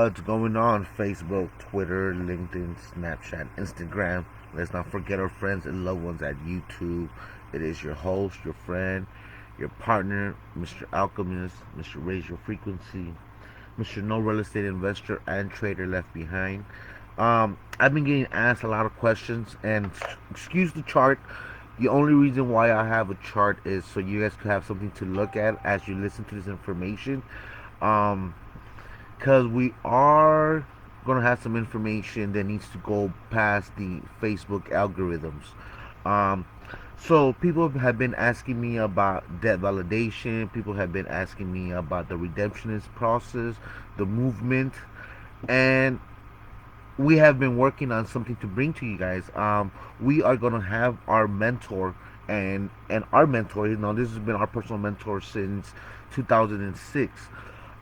What's going on? Facebook, Twitter, LinkedIn, Snapchat, Instagram. Let's not forget our friends and loved ones at YouTube. It is your host, your friend, your partner, Mr. Alchemist, Mr. Raise Your Frequency, Mr. No Real Estate Investor and Trader Left Behind. I've been getting asked a lot of questions, and excuse the chart. The only reason why I have a chart is so you guys can have something to look at as you listen to this information. Um, because we are gonna have some information that needs to go past the Facebook algorithms. Um, so people have been asking me about debt validation. People have been asking me about the redemptionist process, the movement, and we have been working on something to bring to you guys. We are gonna have our mentor and our mentor. This has been our personal mentor since 2006.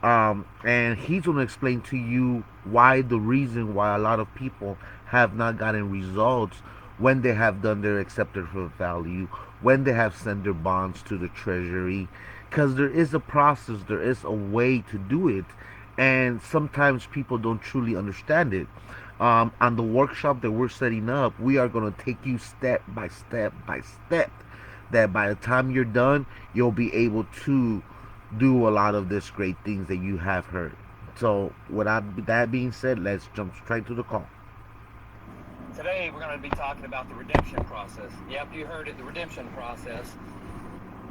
And he's going to explain to you why the reason why a lot of people have not gotten results when they have done their accepted for value, when they have sent their bonds to the treasury, because there is a process, there is a way to do it, and sometimes people don't truly understand it. On the workshop that we're setting up, we are going to take you step by step by step, that by the time you're done, you'll be able to do a lot of this great things that you have heard. So, without that being said, let's jump straight to the call. Today we're going to be talking about the redemption process. Yep, you heard it, the redemption process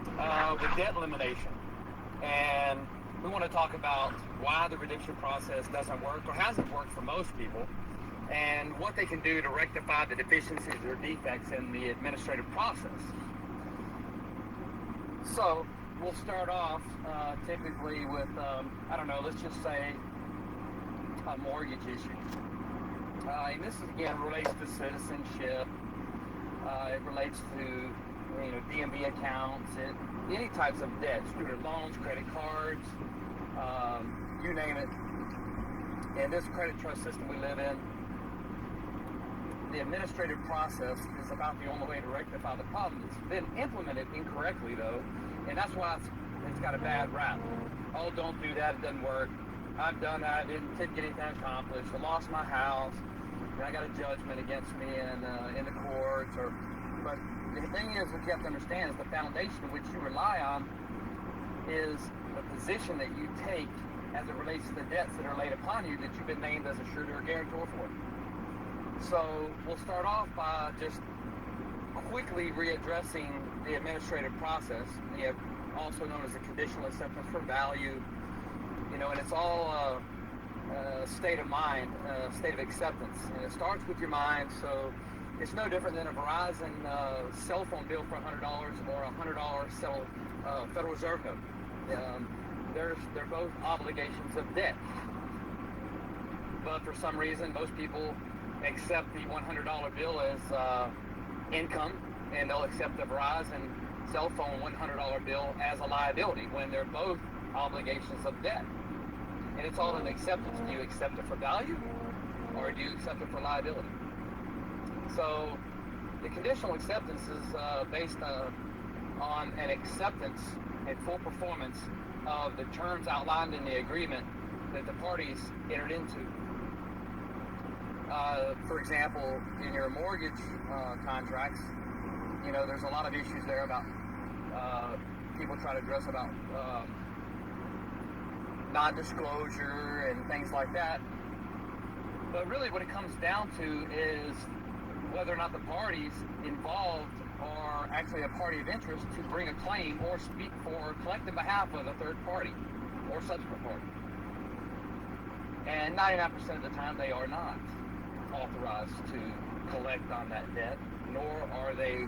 with debt elimination. And we want to talk about why the redemption process doesn't work or hasn't worked for most people, and what they can do to rectify the deficiencies or defects in the administrative process. So, we'll start off typically with, let's just say a mortgage issue. And this, again, relates to citizenship. It relates to, DMV accounts, any types of debt, student loans, credit cards, you name it. In this credit trust system we live in, the administrative process is about the only way to rectify the problem. It's been implemented incorrectly, though, and that's why it's got a bad rap. Oh, don't do that, it doesn't work. I've done that, didn't get anything accomplished. I lost my house, and I got a judgment against me in the courts. But the thing is, what you have to understand is the foundation in which you rely on is the position that you take as it relates to the debts that are laid upon you that you've been named as a surety or guarantor for. So we'll start off by just quickly readdressing the administrative process. You have also known as the conditional acceptance for value, and it's all state of mind, state of acceptance, and it starts with your mind. So it's no different than a Verizon cell phone bill for $100 or a $100 Federal Reserve note. They're both obligations of debt, but for some reason most people accept the $100 bill as income, and they'll accept the Verizon cell phone $100 bill as a liability when they're both obligations of debt. And it's all an acceptance. Do you accept it for value, or do you accept it for liability? So the conditional acceptance is based on an acceptance and full performance of the terms outlined in the agreement that the parties entered into. For example, in your mortgage contracts, there's a lot of issues there about people try to address about non-disclosure and things like that. But really what it comes down to is whether or not the parties involved are actually a party of interest to bring a claim or speak for or collect on behalf of a third party or subsequent party. And 99% of the time they are not authorized to collect on that debt, nor are they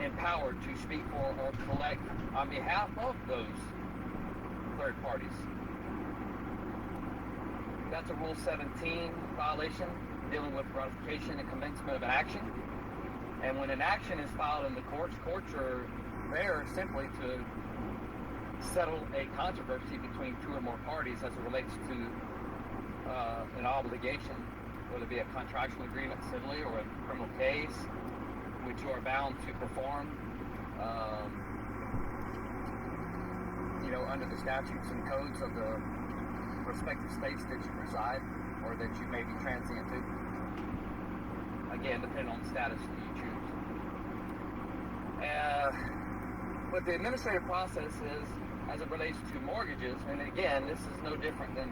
empowered to speak for or collect on behalf of those third parties. That's a Rule 17 violation dealing with ratification and commencement of an action. And when an action is filed in the courts are there simply to settle a controversy between two or more parties as it relates to an obligation, whether it be a contractual agreement civilly or a criminal case, which you are bound to perform, under the statutes and codes of the respective states that you reside or that you may be transient to. Again, depending on the status that you choose. But the administrative process is, as it relates to mortgages, and again, this is no different than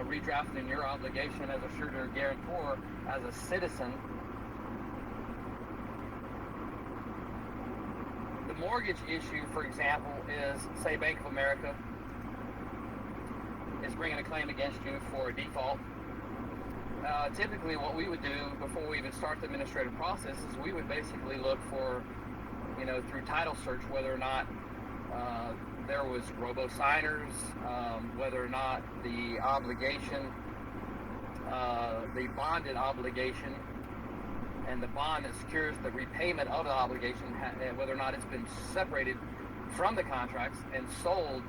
redrafting your obligation as a surety or guarantor as a citizen. The mortgage issue, for example, is, say, Bank of America is bringing a claim against you for a default. Typically, what we would do before we even start the administrative process is we would basically look for, through title search, whether or not there was robo-signers, whether or not the obligation, the bonded obligation, and the bond that secures the repayment of the obligation, whether or not it's been separated from the contracts and sold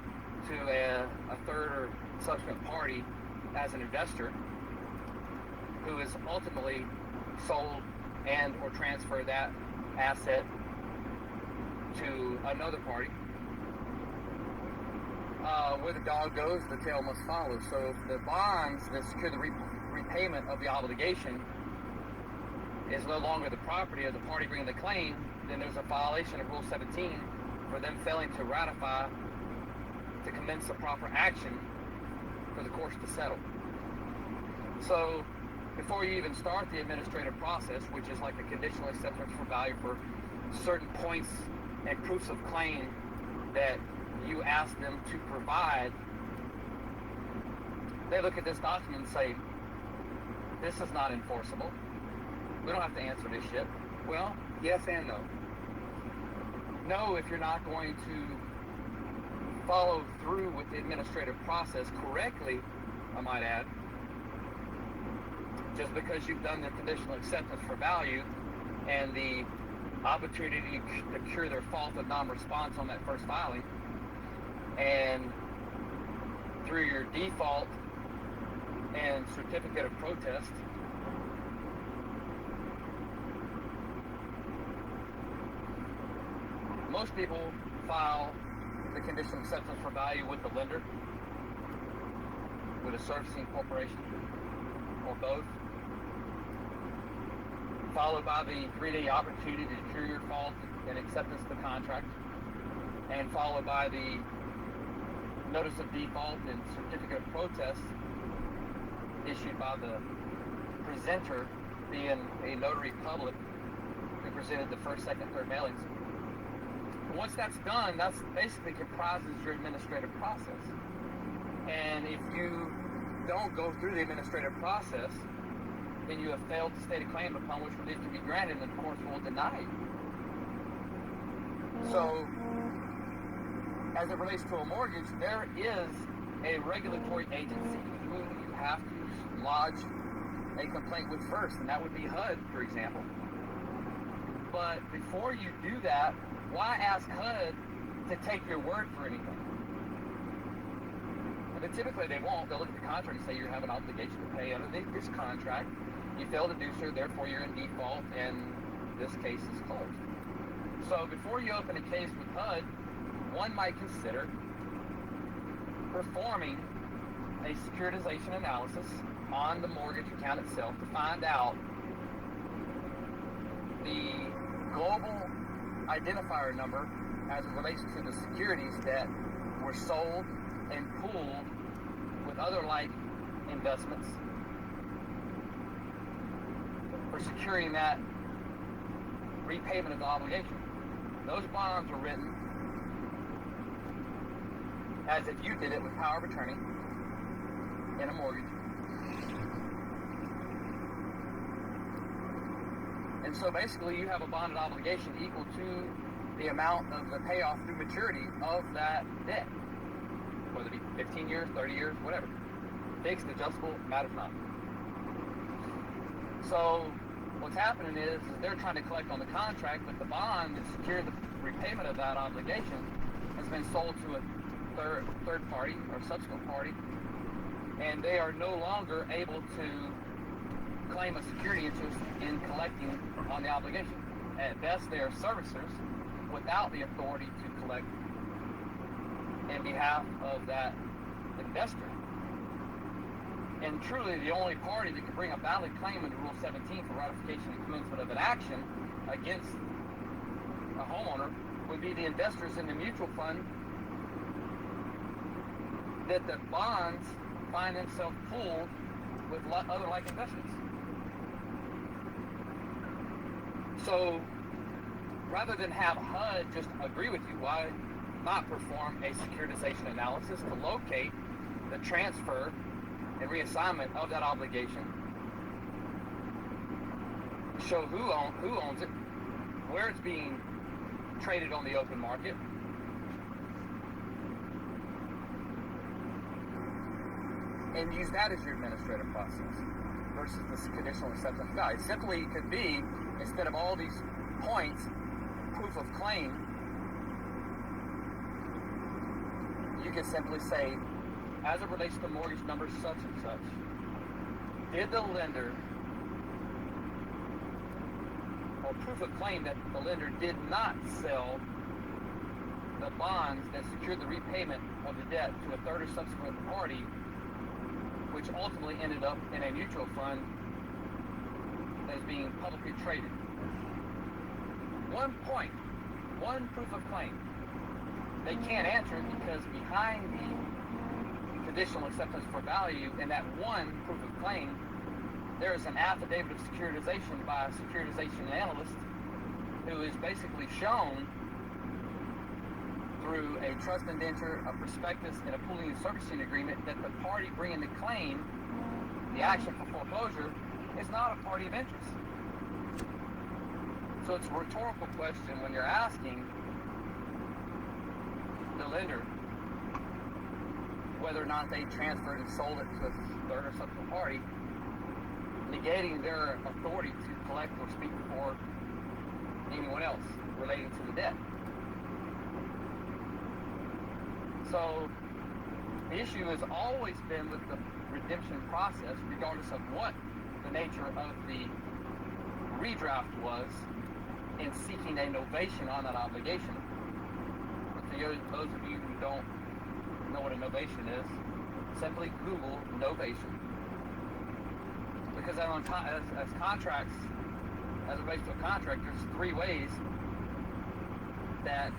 to a third or subsequent party as an investor who is ultimately sold and or transferred that asset to another party. Where the dog goes, the tail must follow. So if the bonds that secure the repayment of the obligation is no longer the property of the party bringing the claim, then there's a violation of Rule 17 for them failing to ratify to commence the proper action for the courts to settle. So before you even start the administrative process, which is like a conditional acceptance for value for certain points and proofs of claim that you ask them to provide, they look at this document and say, this is not enforceable. We don't have to answer this shit. Well, yes and no. No, if you're not going to follow through with the administrative process correctly, I might add, just because you've done the conditional acceptance for value and the opportunity to cure their fault of non-response on that first filing, and through your default and certificate of protest, most people file the conditional acceptance for value with the lender, with a servicing corporation, or both, followed by the 3-day opportunity to cure your fault and acceptance of the contract, and followed by the notice of default and certificate of protest issued by the presenter, being a notary public who presented the first, second, third mailings. And once that's done, that's basically comprises your administrative process. And if you don't go through the administrative process, then you have failed to state a claim upon which relief can be granted, and the courts will deny you. So, as it relates to a mortgage, there is a regulatory agency who you have to lodge a complaint with first, and that would be HUD, for example. But before you do that, why ask HUD to take your word for anything? And typically they won't. They'll look at the contract and say you have an obligation to pay under this contract. You fail to do so, therefore you're in default, and this case is closed. So before you open a case with HUD, one might consider performing a securitization analysis on the mortgage account itself to find out the global identifier number as it relates to the securities that were sold and pooled with other like investments for securing that repayment of the obligation. Those bonds were written as if you did it with power of attorney in a mortgage. And so basically you have a bonded obligation equal to the amount of the payoff through maturity of that debt, whether it be 15 years, 30 years, whatever. Fixed, adjustable, matters not. So what's happening is they're trying to collect on the contract, but the bond that secured the repayment of that obligation has been sold to a third party or subsequent party, and they are no longer able to claim a security interest in collecting on the obligation. At best, they are servicers without the authority to collect in behalf of that investor. And truly, the only party that can bring a valid claim under Rule 17 for ratification and commencement of an action against a homeowner would be the investors in the mutual fund that the bonds find themselves pooled with other like investments. So rather than have HUD just agree with you, why not perform a securitization analysis to locate the transfer and reassignment of that obligation, show who owns it, where it's being traded on the open market, and use that as your administrative process versus the conditional acceptance value. Simply, it could be, instead of all these points, proof of claim, you could simply say, as it relates to mortgage number such and such, did the lender, or proof of claim that the lender did not sell the bonds that secured the repayment of the debt to a third or subsequent party, which ultimately ended up in a mutual fund that is being publicly traded. 1 point, one proof of claim. They can't answer it because behind the conditional acceptance for value in that one proof of claim, there is an affidavit of securitization by a securitization analyst who is basically shown through a trust indenture, a prospectus, and a pooling and servicing agreement that the party bringing the claim, the action for foreclosure, is not a party of interest. So it's a rhetorical question when you're asking the lender whether or not they transferred and sold it to a third or subsequent party, negating their authority to collect or speak for anyone else relating to the debt. So the issue has always been with the redemption process, regardless of what the nature of the redraft was, in seeking a novation on that obligation. But for those of you who don't know what a novation is, simply Google novation. Because as contracts, as it relates to a contract, there's 3 ways that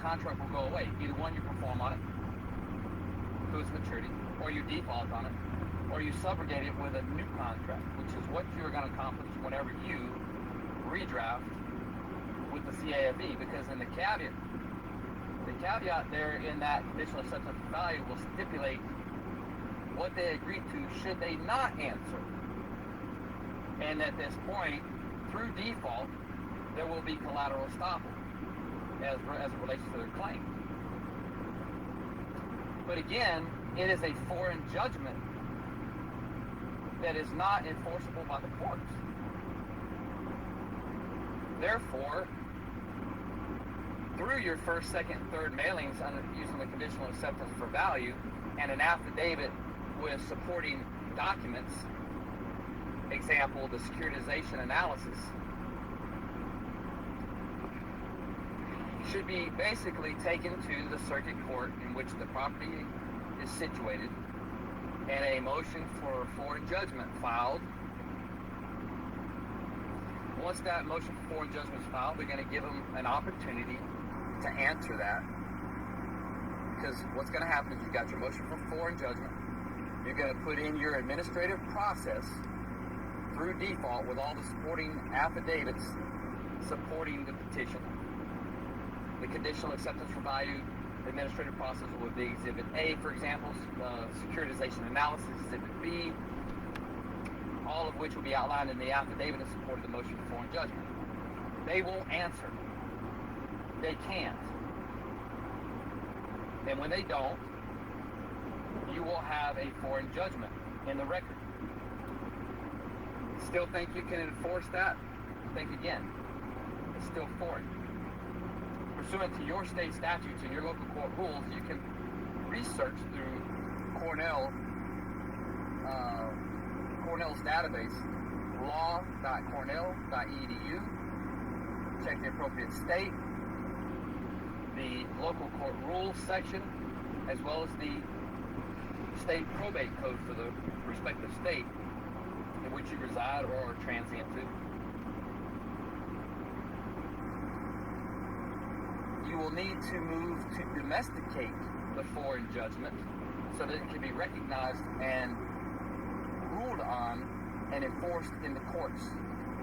contract will go away. Either one, you perform on it to its maturity, or you default on it, or you subrogate it with a new contract, which is what you're going to accomplish whenever you redraft with the CAFE. Because in the caveat there in that conditional acceptance of value will stipulate what they agreed to should they not answer. And at this point, through default, there will be collateral estoppel as it relates to their claim. But again, it is a foreign judgment that is not enforceable by the courts. Therefore, through your first, second, third mailings using the conditional acceptance for value and an affidavit with supporting documents, example, the securitization analysis, should be basically taken to the circuit court in which the property is situated and a motion for foreign judgment filed. Once that motion for foreign judgment is filed, we're going to give them an opportunity to answer that. Because what's going to happen is you've got your motion for foreign judgment. You're going to put in your administrative process through default with all the supporting affidavits supporting the petition. The conditional acceptance for value administrative process will be Exhibit A, for example, securitization analysis, Exhibit B, all of which will be outlined in the affidavit in support of the motion for foreign judgment. They won't answer. They can't. And when they don't, you will have a foreign judgment in the record. Still think you can enforce that? Think again. It's still foreign. Pursuant to your state statutes and your local court rules, you can research through Cornell's database, law.cornell.edu, check the appropriate state, the local court rules section, as well as the state probate code for the respective state in which you reside or are transient to. You will need to move to domesticate the foreign judgment so that it can be recognized and ruled on and enforced in the courts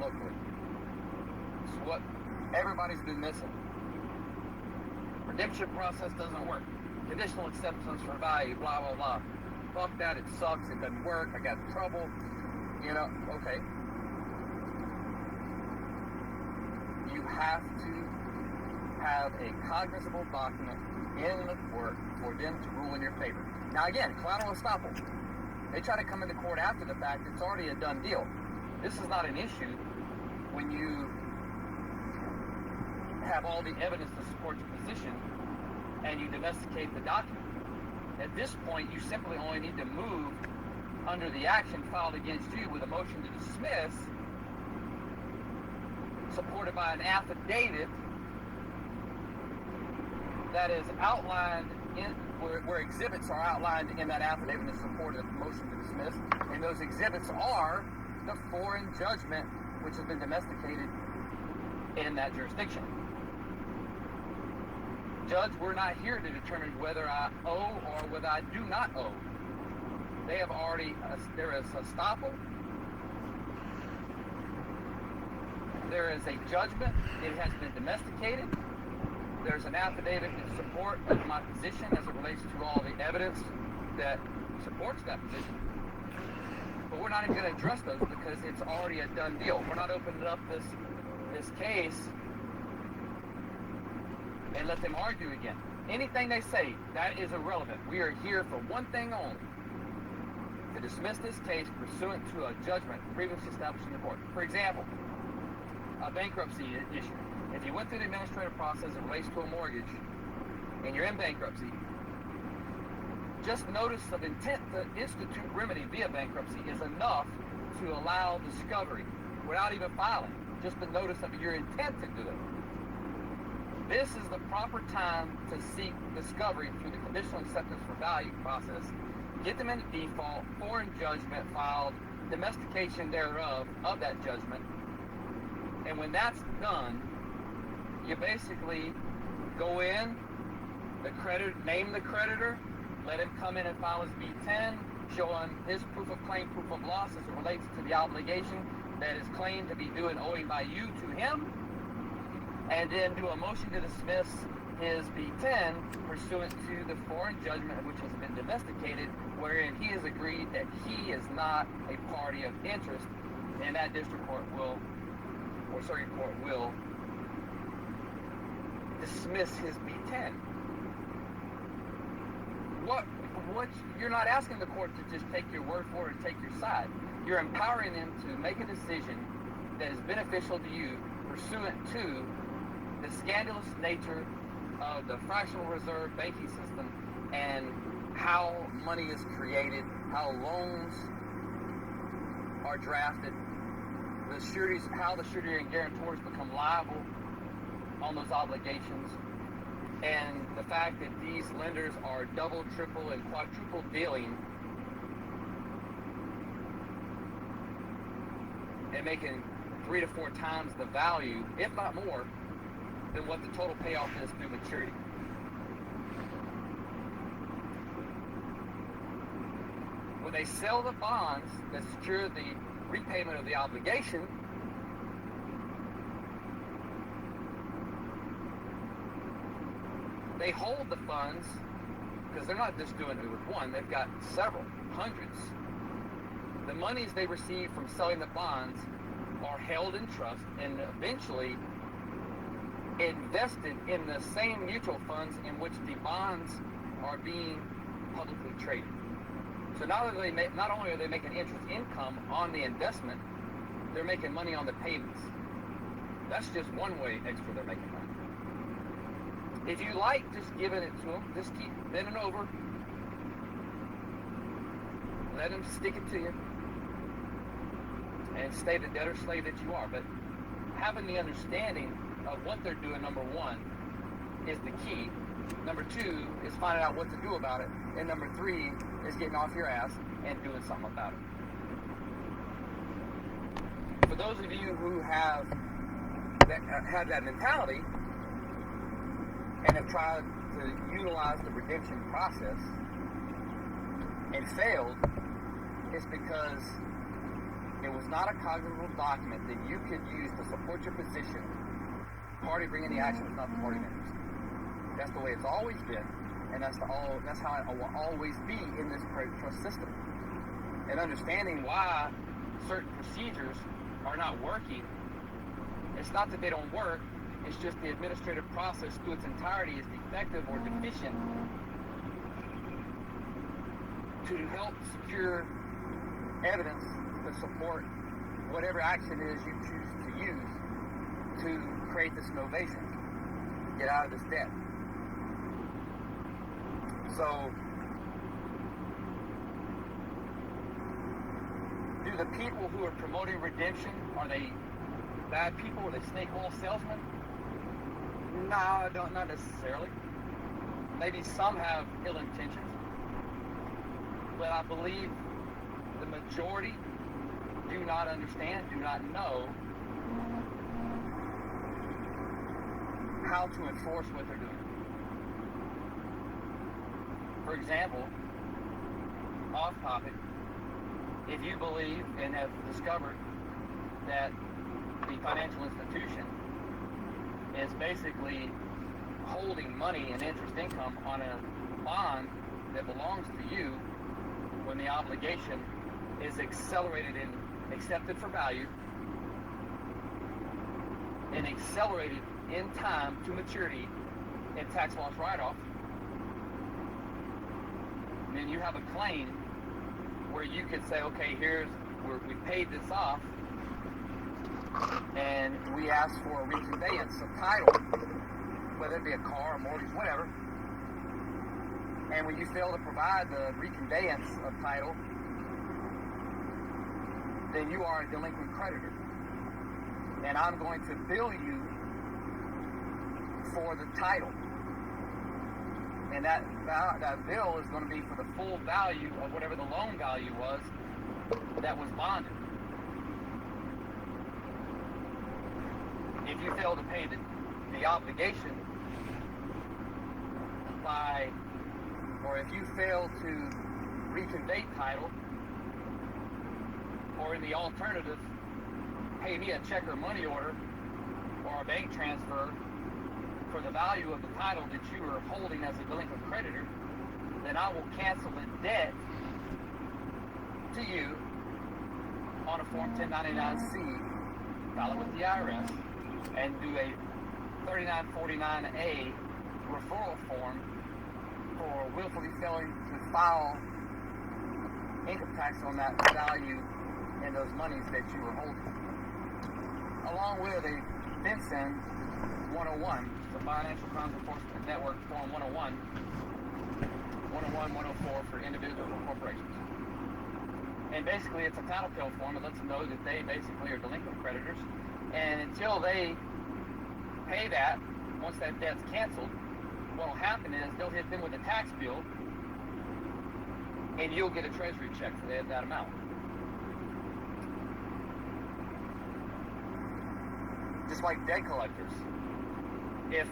locally. It's what everybody's been missing. Redemption process doesn't work. Conditional acceptance for value, blah, blah, blah. Fuck that, it sucks, it doesn't work, I got in trouble. You know, okay. You have to have a cognizable document in the court for them to rule in your favor. Now again, collateral estoppel. They try to come into court after the fact, it's already a done deal. This is not an issue when you have all the evidence to support your position and you domesticate the document. At this point, you simply only need to move under the action filed against you with a motion to dismiss, supported by an affidavit that is outlined in where exhibits are outlined in that affidavit in support of the motion to dismiss, and those exhibits are the foreign judgment which has been domesticated in that jurisdiction. Judge, we're not here to determine whether I owe or whether I do not owe. They have already, there is estoppel, there is a judgment, it has been domesticated, there's an affidavit in support of my position as it relates to all the evidence that supports that position. But we're not even going to address those because it's already a done deal. We're not opening up this case and let them argue again. Anything they say, that is irrelevant. We are here for one thing only: to dismiss this case pursuant to a judgment previously established in the court. For example, a bankruptcy issue. If you went through the administrative process that relates to a mortgage and you're in bankruptcy, just notice of intent to institute remedy via bankruptcy is enough to allow discovery without even filing. Just the notice of your intent to do it. This is the proper time to seek discovery through the conditional acceptance for value process. Get them into default, foreign judgment filed, domestication thereof of that judgment. And when that's done, you basically go in, the creditor, name the creditor, let him come in and file his B-10, showing his proof of claim, proof of loss as it relates to the obligation that is claimed to be due and owing by you to him, and then do a motion to dismiss his B-10 pursuant to the foreign judgment which has been domesticated, wherein he has agreed that he is not a party of interest, and that district court will, or circuit court will, dismiss his B-10. What you're not asking the court to just take your word for it and take your side. You're empowering them to make a decision that is beneficial to you pursuant to the scandalous nature of the fractional reserve banking system and how money is created, how loans are drafted, the sureties, how the surety and guarantors become liable on those obligations, and the fact that these lenders are double, triple, and quadruple dealing and making 3 to 4 times the value, if not more, than what the total payoff is through maturity. When they sell the bonds that secure the repayment of the obligation, they hold the funds because they're not just doing it with one, they've got several, hundreds. The monies they receive from selling the bonds are held in trust and eventually invested in the same mutual funds in which the bonds are being publicly traded. So not only are they making interest income on the investment, they're making money on the payments. That's just one way extra they're making money. If you like just giving it to them, just keep bending over, let them stick it to you, and stay the debtor slave that you are. But having the understanding of what they're doing, number one, is the key. Number 2 is finding out what to do about it. And number 3 is getting off your ass and doing something about it. For those of you who have that mentality and have tried to utilize the redemption process and failed, it's because it was not a cognizable document that you could use to support your position. The party bringing the action was not the party members. That's the way it's always been, and that's how it will always be in this credit trust system. And understanding why certain procedures are not working, it's not that they don't work, it's just the administrative process through its entirety is defective or deficient to help secure evidence to support whatever action it is you choose to use to create this novation, get out of this debt. So, do the people who are promoting redemption, are they bad people? Are they snake oil salesmen? No, not necessarily. Maybe some have ill intentions, but I believe the majority do not understand, do not know how to enforce what they're doing. For example, off topic, if you believe and have discovered that the financial institution is basically holding money and interest income on a bond that belongs to you when the obligation is accelerated and accepted for value and accelerated in time to maturity and tax loss write-off, then you have a claim where you could say, okay, we paid this off and we asked for a reconveyance of title, whether it be a car, a mortgage, whatever. And when you fail to provide the reconveyance of title, then you are a delinquent creditor. And I'm going to bill you for the title. And that bill is going to be for the full value of whatever the loan value was that was bonded. If you fail to pay the obligation or if you fail to reconvey title, or in the alternative, pay me a check or money order or a bank transfer for the value of the title that you are holding as a delinquent creditor, then I will cancel the debt to you on a Form 1099-C, file it with the IRS, and do a 3949A referral form for willfully failing to file income tax on that value and those monies that you were holding. Along with a FinCEN 101, the Financial Crimes Enforcement Network Form 101, 104 for individuals and corporations. And basically it's a title kill form that lets them know that they basically are delinquent creditors. And until they pay that, once that debt's canceled, what will happen is they'll hit them with a tax bill and you'll get a treasury check for that amount. Just like debt collectors. If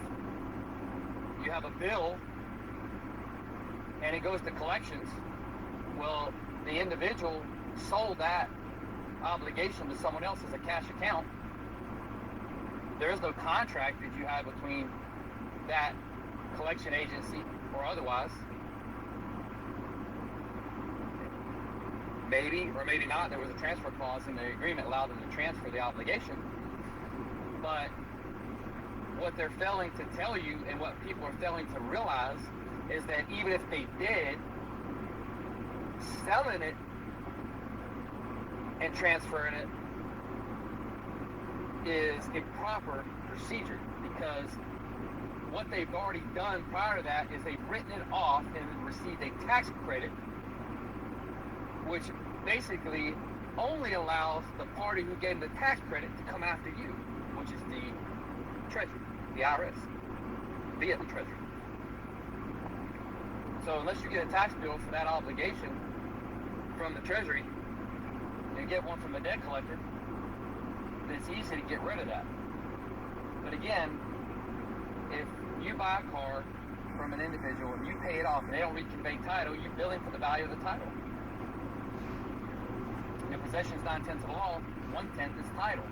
you have a bill and it goes to collections, well, the individual sold that obligation to someone else as a cash account. There is no contract that you have between that collection agency or otherwise. Maybe or maybe not, there was a transfer clause in the agreement allowed them to transfer the obligation. But what they're failing to tell you and what people are failing to realize is that even if they did, selling it and transferring it is improper procedure, because what they've already done prior to that is they've written it off and received a tax credit, which basically only allows the party who gave them the tax credit to come after you, which is the Treasury, the IRS, via the Treasury. So unless you get a tax bill for that obligation from the Treasury and get one from the debt collector, then it's easy to get rid of that. But again, if you buy a car from an individual and you pay it off and they don't reconvey title, you bill him for the value of the title. If possession is 9/10 of the law, 1/10 is title.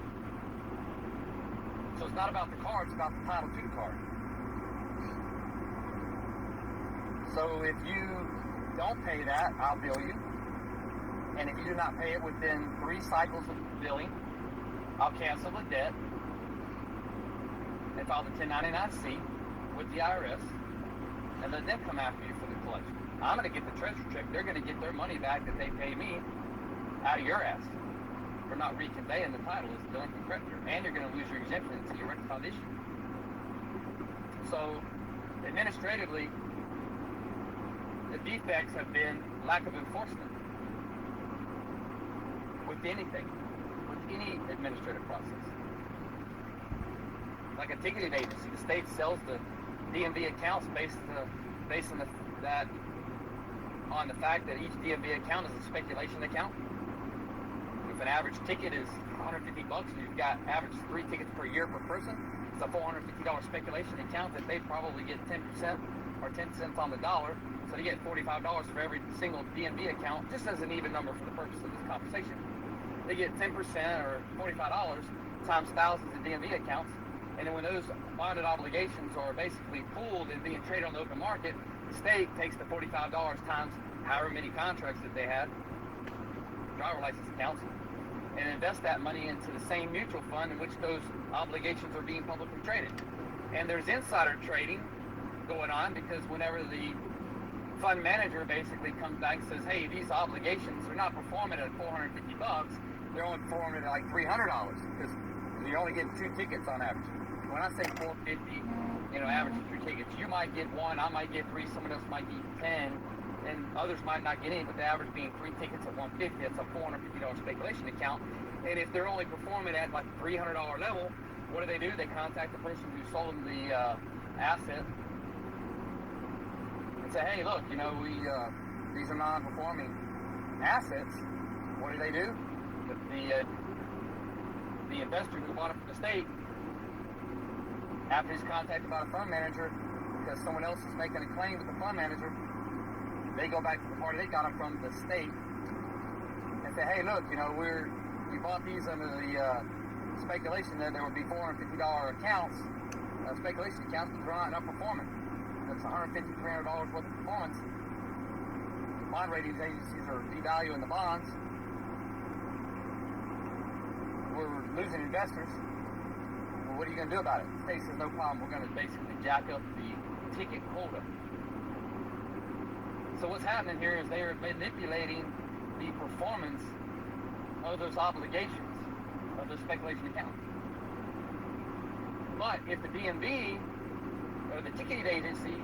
So it's not about the car, it's about the title to the car. So if you don't pay that, I'll bill you. And if you do not pay it within 3 cycles of billing, I'll cancel the debt and file the 1099-C with the IRS and let them come after you for the collection. I'm going to get the treasury check. They're going to get their money back that they pay me out of your ass for not reconveying the title as a delinquent creditor. And you're going to lose your exemption until you rectify the issue. So, administratively, the defects have been lack of enforcement with anything, with any administrative process. Like a ticketing agency, the state sells the DMV accounts based on the fact that each DMV account is a speculation account. If an average ticket is $150 and you've got average 3 tickets per year per person, it's a $450 speculation account that they probably get 10% or 10 cents on the dollar. So you get $45 for every single DMV account, just as an even number for the purpose of this conversation. They get 10% or $45 times thousands of DMV accounts. And then when those bonded obligations are basically pooled and being traded on the open market, the state takes the $45 times however many contracts that they had, driver license accounts, and invest that money into the same mutual fund in which those obligations are being publicly traded. And there's insider trading going on because whenever the fund manager basically comes back and says, hey, these obligations are not performing at $450, they're only performing at like $300 because you're only getting 2 tickets on average. When I say $450, average 3 tickets, you might get 1, I might get 3, someone else might get 10, and others might not get any, but the average being 3 tickets at $150, that's a $450 speculation account. And if they're only performing at like $300 level, what do? They contact the person who sold them the asset and say, hey, look, these are non-performing assets. What do? The investor who bought it from the state, after he's contacted by the fund manager because someone else is making a claim with the fund manager, they go back to the party they got them from, the state, and say, hey, look, we bought these under the speculation that there would be $450 accounts, speculation accounts, but they're not performing. That's $150, $300 worth of performance. Bond ratings agencies are devaluing the bonds. We're losing investors. Well, what are you going to do about it? The state says, no problem. We're going to basically jack up the ticket quota. So what's happening here is they are manipulating the performance of those obligations of those speculation accounts. But if the DMV or the ticketing agency,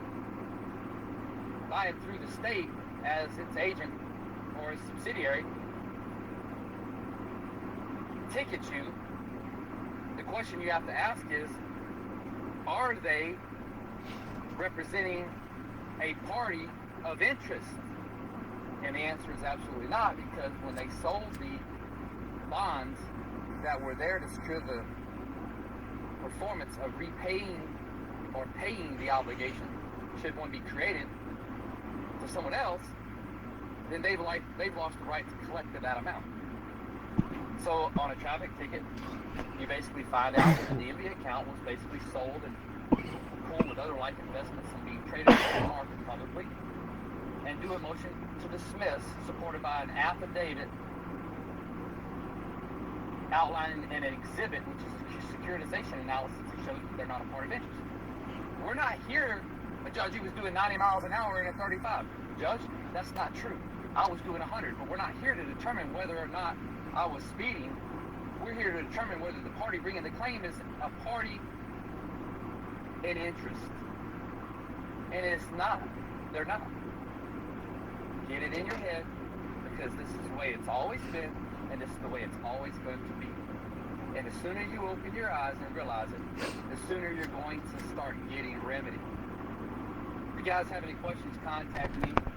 buying through the state as its agent or its subsidiary, tickets you, the question you have to ask is, are they representing a party of interest? And the answer is absolutely not, because when they sold the bonds that were there to secure the performance of repaying or paying the obligation, should one be created, to someone else, then they've lost the right to collect that amount. So on a traffic ticket, you basically find out that the DMV account was basically sold and pooled with other like investments and being traded on the market publicly, and do a motion to dismiss supported by an affidavit outlining an exhibit, which is a securitization analysis that shows that they're not a party of interest. We're not here, a judge, he was doing 90 miles an hour in a 35. Judge, that's not true. I was doing 100, but we're not here to determine whether or not I was speeding. We're here to determine whether the party bringing the claim is a party in interest. And it's not. They're not. Get it in your head, because this is the way it's always been, and this is the way it's always going to be. And the sooner you open your eyes and realize it, the sooner you're going to start getting remedy. guys have any questions, contact me.